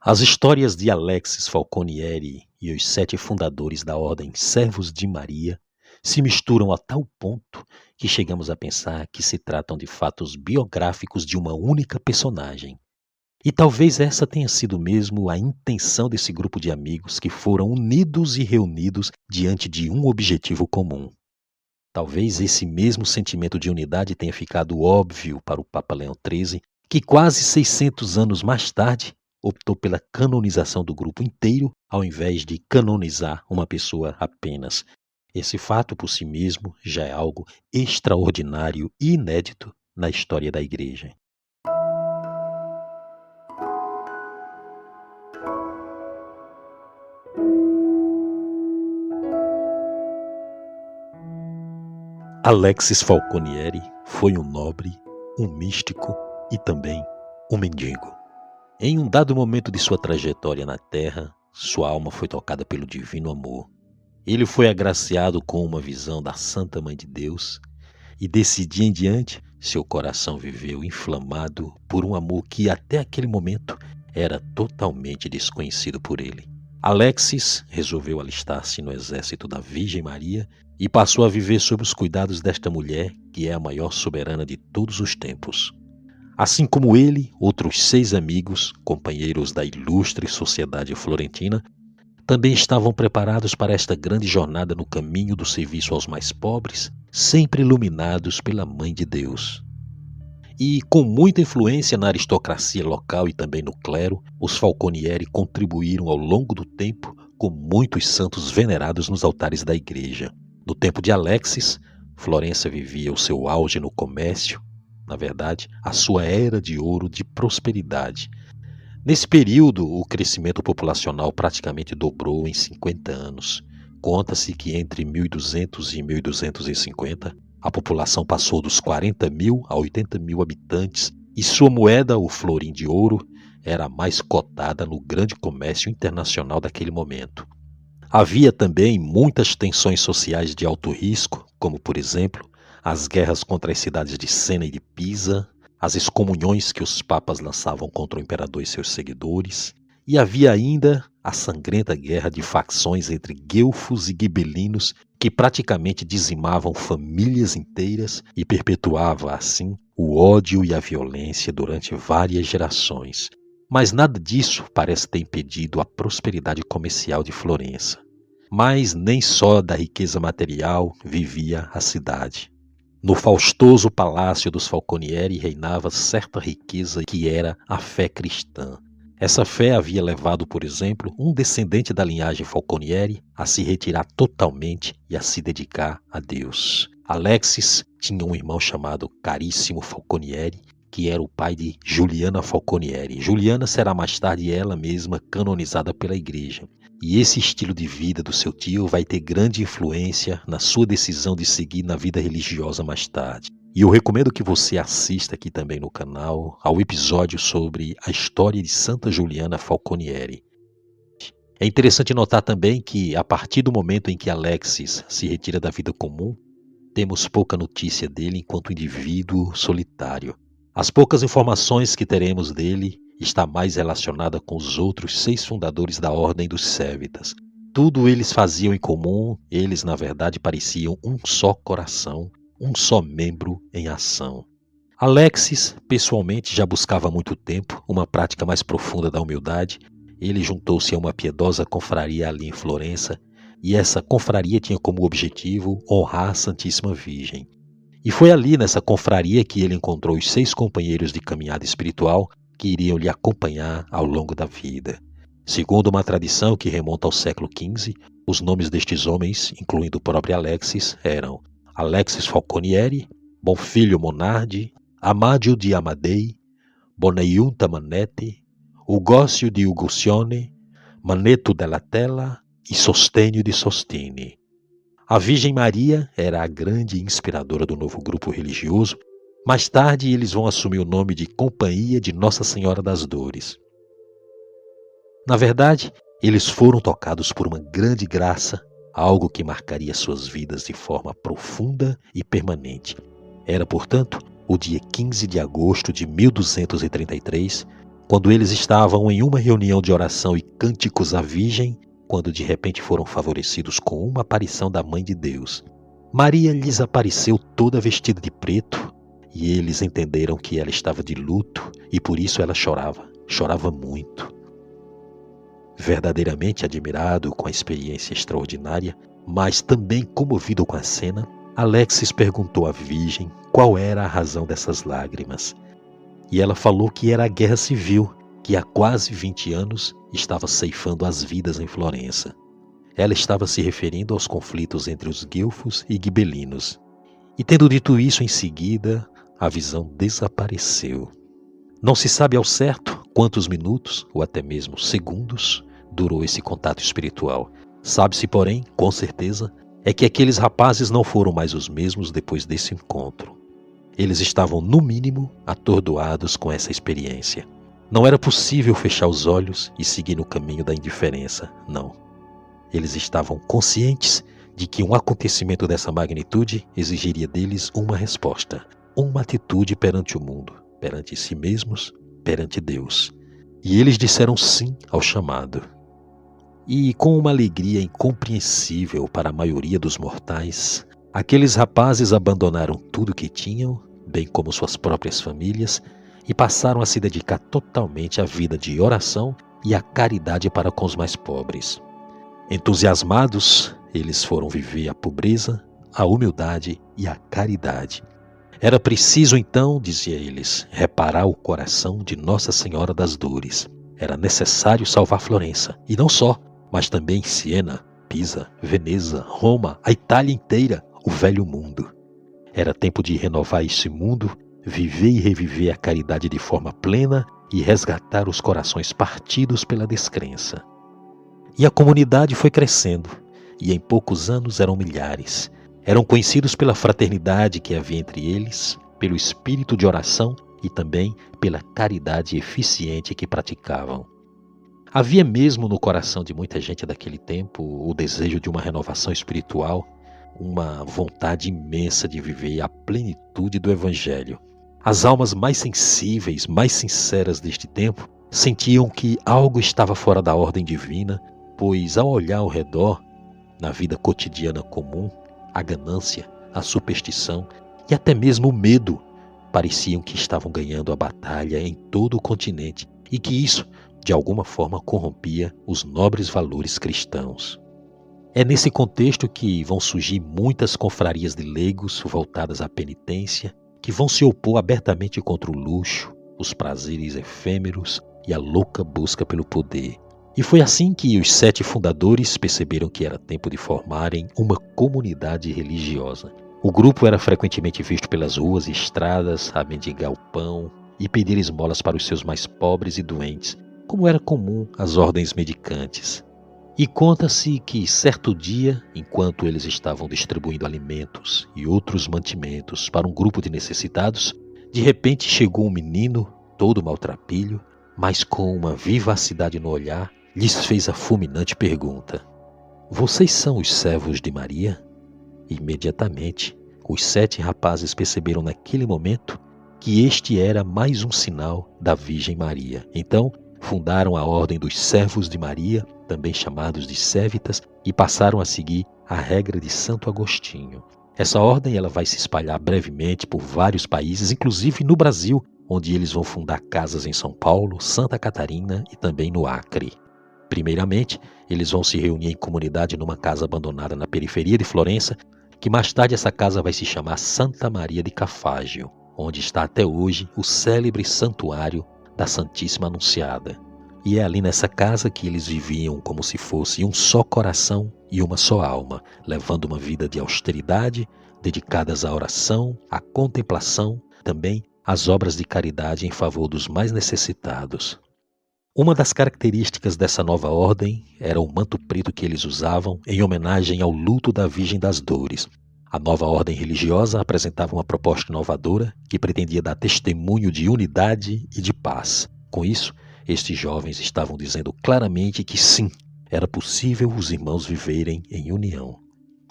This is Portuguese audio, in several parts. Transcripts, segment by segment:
As histórias de Alexis Falconieri e os 7 fundadores da Ordem Servos de Maria se misturam a tal ponto que chegamos a pensar que se tratam de fatos biográficos de uma única personagem. E talvez essa tenha sido mesmo a intenção desse grupo de amigos que foram unidos e reunidos diante de um objetivo comum. Talvez esse mesmo sentimento de unidade tenha ficado óbvio para o Papa Leão XIII, que quase 600 anos mais tarde optou pela canonização do grupo inteiro ao invés de canonizar uma pessoa apenas. Esse fato por si mesmo já é algo extraordinário e inédito na história da Igreja. Alexis Falconieri foi um nobre, um místico e também um mendigo. Em um dado momento de sua trajetória na Terra, sua alma foi tocada pelo divino amor. Ele foi agraciado com uma visão da Santa Mãe de Deus e desse dia em diante, seu coração viveu inflamado por um amor que até aquele momento era totalmente desconhecido por ele. Alexis resolveu alistar-se no exército da Virgem Maria e passou a viver sob os cuidados desta mulher que é a maior soberana de todos os tempos. Assim como ele, outros 6 amigos, companheiros da ilustre sociedade florentina, também estavam preparados para esta grande jornada no caminho do serviço aos mais pobres, sempre iluminados pela Mãe de Deus. E com muita influência na aristocracia local e também no clero, os Falconieri contribuíram ao longo do tempo com muitos santos venerados nos altares da igreja. No tempo de Alexis, Florença vivia o seu auge no comércio, na verdade, a sua era de ouro de prosperidade. Nesse período, o crescimento populacional praticamente dobrou em 50 anos. Conta-se que entre 1200 e 1250, a população passou dos 40 mil a 80 mil habitantes e sua moeda, o florim de ouro, era a mais cotada no grande comércio internacional daquele momento. Havia também muitas tensões sociais de alto risco, como, por exemplo, as guerras contra as cidades de Sena e de Pisa, as excomunhões que os papas lançavam contra o imperador e seus seguidores, e havia ainda a sangrenta guerra de facções entre guelfos e gibelinos que praticamente dizimavam famílias inteiras e perpetuava, assim, o ódio e a violência durante várias gerações. Mas nada disso parece ter impedido a prosperidade comercial de Florença. Mas nem só da riqueza material vivia a cidade. No faustoso palácio dos Falconieri reinava certa riqueza que era a fé cristã. Essa fé havia levado, por exemplo, um descendente da linhagem Falconieri a se retirar totalmente e a se dedicar a Deus. Alexis tinha um irmão chamado Caríssimo Falconieri, que era o pai de Juliana Falconieri. Juliana será mais tarde ela mesma canonizada pela igreja. E esse estilo de vida do seu tio vai ter grande influência na sua decisão de seguir na vida religiosa mais tarde. E eu recomendo que você assista aqui também no canal ao episódio sobre a história de Santa Juliana Falconieri. É interessante notar também que, a partir do momento em que Alexis se retira da vida comum, temos pouca notícia dele enquanto indivíduo solitário. As poucas informações que teremos dele está mais relacionada com os outros 6 fundadores da Ordem dos Cévitas. Tudo eles faziam em comum, eles na verdade pareciam um só coração, um só membro em ação. Alexis, pessoalmente, já buscava há muito tempo uma prática mais profunda da humildade. Ele juntou-se a uma piedosa confraria ali em Florença, e essa confraria tinha como objetivo honrar a Santíssima Virgem. E foi ali nessa confraria que ele encontrou os 6 companheiros de caminhada espiritual que iriam lhe acompanhar ao longo da vida. Segundo uma tradição que remonta ao século XV, os nomes destes homens, incluindo o próprio Alexis, eram Alexis Falconieri, Bonfilho Monardi, Amadio di Amadei, Bonaiunta Manetti, Ugócio di Uguccione, Manetto della Tella e Sostênio de Sostini. A Virgem Maria era a grande inspiradora do novo grupo religioso. Mais tarde, eles vão assumir o nome de Companhia de Nossa Senhora das Dores. Na verdade, eles foram tocados por uma grande graça, algo que marcaria suas vidas de forma profunda e permanente. Era, portanto, o dia 15 de agosto de 1233, quando eles estavam em uma reunião de oração e cânticos à Virgem, quando de repente foram favorecidos com uma aparição da Mãe de Deus. Maria lhes apareceu toda vestida de preto, e eles entenderam que ela estava de luto, e por isso ela chorava muito. Verdadeiramente admirado com a experiência extraordinária, mas também comovido com a cena, Alexis perguntou à Virgem qual era a razão dessas lágrimas. E ela falou que era a guerra civil, que há quase 20 anos estava ceifando as vidas em Florença. Ela estava se referindo aos conflitos entre os guelfos e gibelinos. E tendo dito isso em seguida, a visão desapareceu. Não se sabe ao certo quantos minutos, ou até mesmo segundos, durou esse contato espiritual. Sabe-se, porém, com certeza, é que aqueles rapazes não foram mais os mesmos depois desse encontro. Eles estavam, no mínimo, atordoados com essa experiência. Não era possível fechar os olhos e seguir no caminho da indiferença, não. Eles estavam conscientes de que um acontecimento dessa magnitude exigiria deles uma resposta, uma atitude perante o mundo, perante si mesmos, perante Deus. E eles disseram sim ao chamado. E com uma alegria incompreensível para a maioria dos mortais, aqueles rapazes abandonaram tudo que tinham, bem como suas próprias famílias, e passaram a se dedicar totalmente à vida de oração e à caridade para com os mais pobres. Entusiasmados, eles foram viver a pobreza, a humildade e a caridade. Era preciso então, dizia eles, reparar o coração de Nossa Senhora das Dores. Era necessário salvar Florença, e não só, mas também Siena, Pisa, Veneza, Roma, a Itália inteira, o velho mundo. Era tempo de renovar esse mundo, viver e reviver a caridade de forma plena e resgatar os corações partidos pela descrença. E a comunidade foi crescendo, e em poucos anos eram milhares. Eram conhecidos pela fraternidade que havia entre eles, pelo espírito de oração e também pela caridade eficiente que praticavam. Havia mesmo no coração de muita gente daquele tempo o desejo de uma renovação espiritual, uma vontade imensa de viver a plenitude do Evangelho. As almas mais sensíveis, mais sinceras deste tempo, sentiam que algo estava fora da ordem divina, pois ao olhar ao redor, na vida cotidiana comum, a ganância, a superstição e até mesmo o medo pareciam que estavam ganhando a batalha em todo o continente e que isso, de alguma forma, corrompia os nobres valores cristãos. É nesse contexto que vão surgir muitas confrarias de leigos voltadas à penitência, que vão se opor abertamente contra o luxo, os prazeres efêmeros e a louca busca pelo poder. E foi assim que os 7 fundadores perceberam que era tempo de formarem uma comunidade religiosa. O grupo era frequentemente visto pelas ruas e estradas a mendigar o pão e pedir esmolas para os seus mais pobres e doentes, como era comum às ordens mendicantes. E conta-se que certo dia, enquanto eles estavam distribuindo alimentos e outros mantimentos para um grupo de necessitados, de repente chegou um menino, todo maltrapilho, mas com uma vivacidade no olhar, lhes fez a fulminante pergunta: "Vocês são os servos de Maria?" Imediatamente, os 7 rapazes perceberam naquele momento que este era mais um sinal da Virgem Maria. Então, fundaram a Ordem dos Servos de Maria, também chamados de Sévitas, e passaram a seguir a regra de Santo Agostinho. Essa ordem ela vai se espalhar brevemente por vários países, inclusive no Brasil, onde eles vão fundar casas em São Paulo, Santa Catarina e também no Acre. Primeiramente, eles vão se reunir em comunidade numa casa abandonada na periferia de Florença, que mais tarde essa casa vai se chamar Santa Maria de Cafágio, onde está até hoje o célebre santuário da Santíssima Anunciada. E é ali nessa casa que eles viviam como se fosse um só coração e uma só alma, levando uma vida de austeridade, dedicadas à oração, à contemplação, também às obras de caridade em favor dos mais necessitados. Uma das características dessa nova ordem era o manto preto que eles usavam em homenagem ao luto da Virgem das Dores. A nova ordem religiosa apresentava uma proposta inovadora que pretendia dar testemunho de unidade e de paz. Com isso, estes jovens estavam dizendo claramente que sim, era possível os irmãos viverem em união.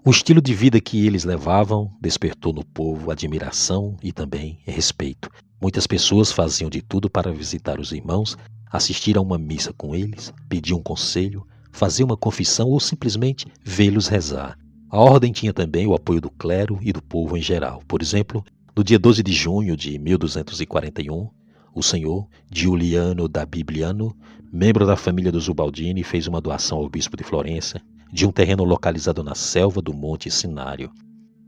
O estilo de vida que eles levavam despertou no povo admiração e também respeito. Muitas pessoas faziam de tudo para visitar os irmãos, assistir a uma missa com eles, pedir um conselho, fazer uma confissão ou simplesmente vê-los rezar. A ordem tinha também o apoio do clero e do povo em geral. Por exemplo, no dia 12 de junho de 1241, o senhor Giuliano da Bibliano, membro da família dos Ubaldini, fez uma doação ao bispo de Florença de um terreno localizado na selva do Monte Sinário.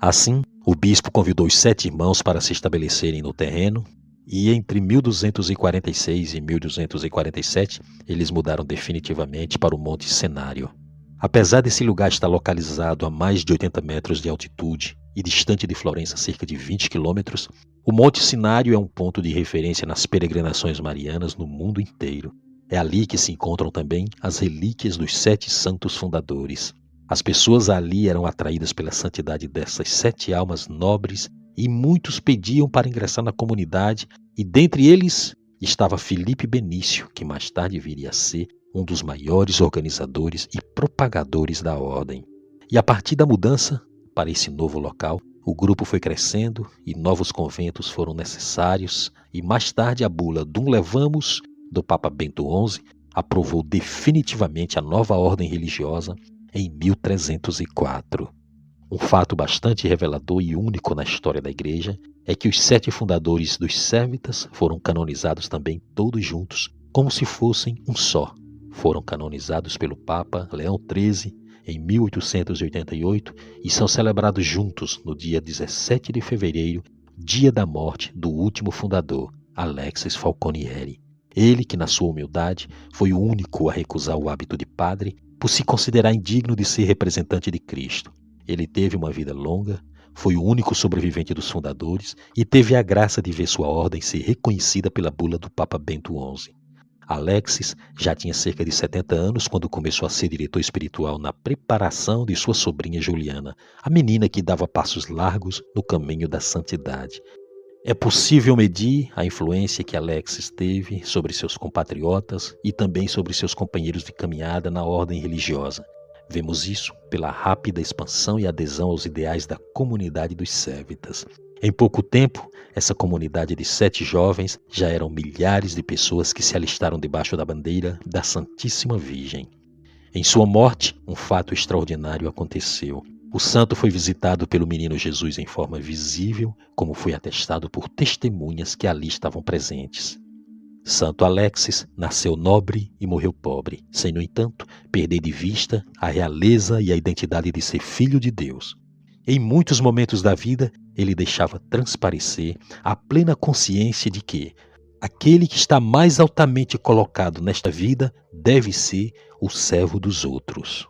Assim, o bispo convidou os 7 irmãos para se estabelecerem no terreno e entre 1246 e 1247 eles mudaram definitivamente para o Monte Cenário. Apesar desse lugar estar localizado a mais de 80 metros de altitude e distante de Florença cerca de 20 quilômetros, o Monte Sinário é um ponto de referência nas peregrinações marianas no mundo inteiro. É ali que se encontram também as relíquias dos 7 santos fundadores. As pessoas ali eram atraídas pela santidade dessas 7 almas nobres e muitos pediam para ingressar na comunidade, e dentre eles estava Filipe Benício, que mais tarde viria a ser um dos maiores organizadores e propagadores da ordem. E a partir da mudança para esse novo local, o grupo foi crescendo e novos conventos foram necessários, e mais tarde a bula Dum Levamus, do Papa Bento XI, aprovou definitivamente a nova ordem religiosa em 1304. Um fato bastante revelador e único na história da Igreja é que os 7 fundadores dos Sérvitas foram canonizados também todos juntos, como se fossem um só. Foram canonizados pelo Papa Leão XIII em 1888 e são celebrados juntos no dia 17 de fevereiro, dia da morte do último fundador, Alexis Falconieri. Ele que, na sua humildade, foi o único a recusar o hábito de padre por se considerar indigno de ser representante de Cristo. Ele teve uma vida longa, foi o único sobrevivente dos fundadores e teve a graça de ver sua ordem ser reconhecida pela bula do Papa Bento XI. Alexis já tinha cerca de 70 anos quando começou a ser diretor espiritual na preparação de sua sobrinha Juliana, a menina que dava passos largos no caminho da santidade. É possível medir a influência que Alexis teve sobre seus compatriotas e também sobre seus companheiros de caminhada na ordem religiosa. Vemos isso pela rápida expansão e adesão aos ideais da comunidade dos Sérvitas. Em pouco tempo, essa comunidade de 7 jovens já eram milhares de pessoas que se alistaram debaixo da bandeira da Santíssima Virgem. Em sua morte, um fato extraordinário aconteceu. O santo foi visitado pelo menino Jesus em forma visível, como foi atestado por testemunhas que ali estavam presentes. Santo Alexis nasceu nobre e morreu pobre, sem, no entanto, perder de vista a realeza e a identidade de ser filho de Deus. Em muitos momentos da vida, ele deixava transparecer a plena consciência de que aquele que está mais altamente colocado nesta vida deve ser o servo dos outros.